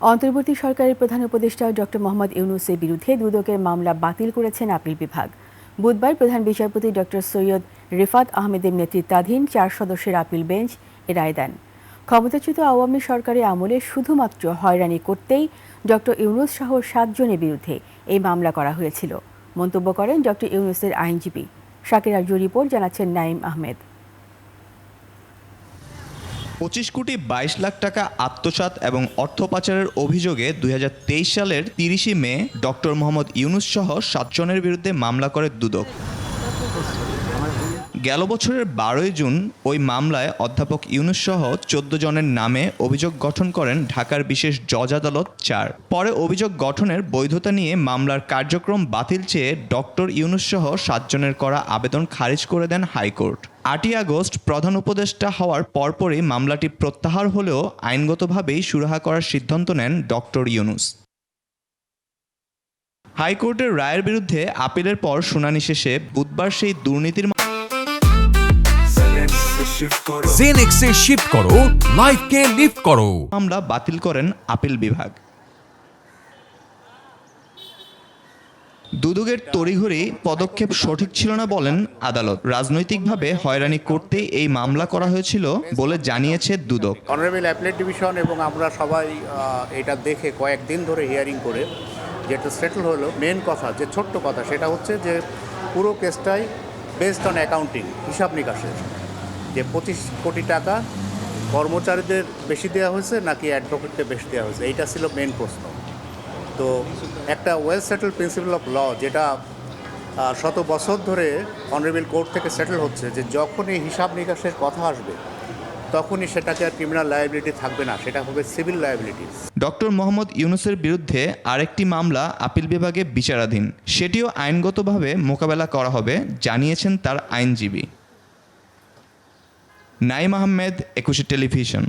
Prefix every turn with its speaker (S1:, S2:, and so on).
S1: অন্তর্বর্তী সরকারের প্রধান উপদেষ্টা ডক্টর মোহাম্মদ ইউনূসের বিরুদ্ধে দুদকের মামলা বাতিল করেছেন আপিল বিভাগ। বুধবার প্রধান বিচারপতি ডক্টর সৈয়দ রিফাত আহমেদের নেতৃত্বাধীন 4 সদস্যের আপিল বেঞ্চ এ রায় দেন। ক্ষমতাচ্যুত আওয়ামী সরকারের আমলে শুধুমাত্র হয়রানি করতেই ডক্টর ইউনূস সহ 7 জনের বিরুদ্ধে এই মামলা করা হয়েছিল মন্তব্য করেন ডক্টর ইউনূসের আইনজীবী। শাকির আরজু রিপোর্ট, জানাচ্ছেন নাঈম আহমেদ।
S2: 25 কোটি 22 লাখ টাকা আত্মসাৎ এবং অর্থ পাচারের অভিযোগে 2023 সালের 30 মে ডক্টর মোহাম্মদ ইউনূস সহ 7 জনের বিরুদ্ধে মামলা করে দুদক। গেল বছরের 12 জুন ওই মামলায় অধ্যাপক ইউনূস সহ 14 জনের নামে অভিযোগ গঠন করেন ঢাকার বিশেষ জজ আদালত 4। পরে অভিযোগ গঠনের বৈধতা নিয়ে মামলার কার্যক্রম বাতিল চেয়ে ডক্টর ইউনূস সহ 7 জনের করা আবেদন খারিজ করে দেন হাইকোর্ট। 8 আগস্ট প্রধান উপদেষ্টা হওয়ার পরপরই মামলাটি প্রত্যাহার হলেও আইনগতভাবেই সুরাহা করার সিদ্ধান্ত নেন ডক্টর ইউনূস। হাইকোর্টের রায়ের বিরুদ্ধে আপিলের পর শুনানি শেষে বুধবার সেই দুর্নীতির
S3: জেনেক্সে শিফট করো, লাইফকে লিফট করো
S2: মামলা বাতিল করেন আপিল বিভাগ। দুদকের তড়িঘড়ি পদক্ষেপ সঠিক ছিল না বলেন আদালত। রাজনৈতিকভাবে হয়রানি করতেই এই মামলা করা হয়েছিল বলে জানিয়েছে দুদক।
S4: অনারেবল অ্যাপিলেট ডিভিশন এবং আমরা সবাই এটা দেখে কয়েকদিন ধরে হিয়ারিং করে যেটা সেটেল হলো, মেন কথা যে ছোট্ট কথা সেটা হচ্ছে যে পুরো কেসটাই বেসড অন অ্যাকাউন্টিং, হিসাব নিকাশের, যে 25 কোটি টাকা কর্মচারীদের বেশি দেওয়া হয়েছে নাকি অ্যাডভোকেটকে বেশি দেওয়া হয়েছে, এইটা ছিল মেন প্রশ্ন। তো একটা well settled principle of law যেটা শত বছর ধরে অনারেবল কোর্ট থেকে সেটেল হচ্ছে, যে যখনই হিসাব নিকাশের কথা আসবে তখনই সেটাকে আর ক্রিমিনাল লায়াবিলিটি থাকবে না, সেটা হবে সিভিল লায়াবিলিটি।
S2: ডক্টর মোহাম্মদ ইউনূসের বিরুদ্ধে আরেকটি মামলা আপিল বিভাগে বিচারাধীন, সেটিও আইনগতভাবে মোকাবেলা করা হবে জানিয়েছেন তার আইনজীবী। নাঈম আহমেদ, 21 টেলিভিশন।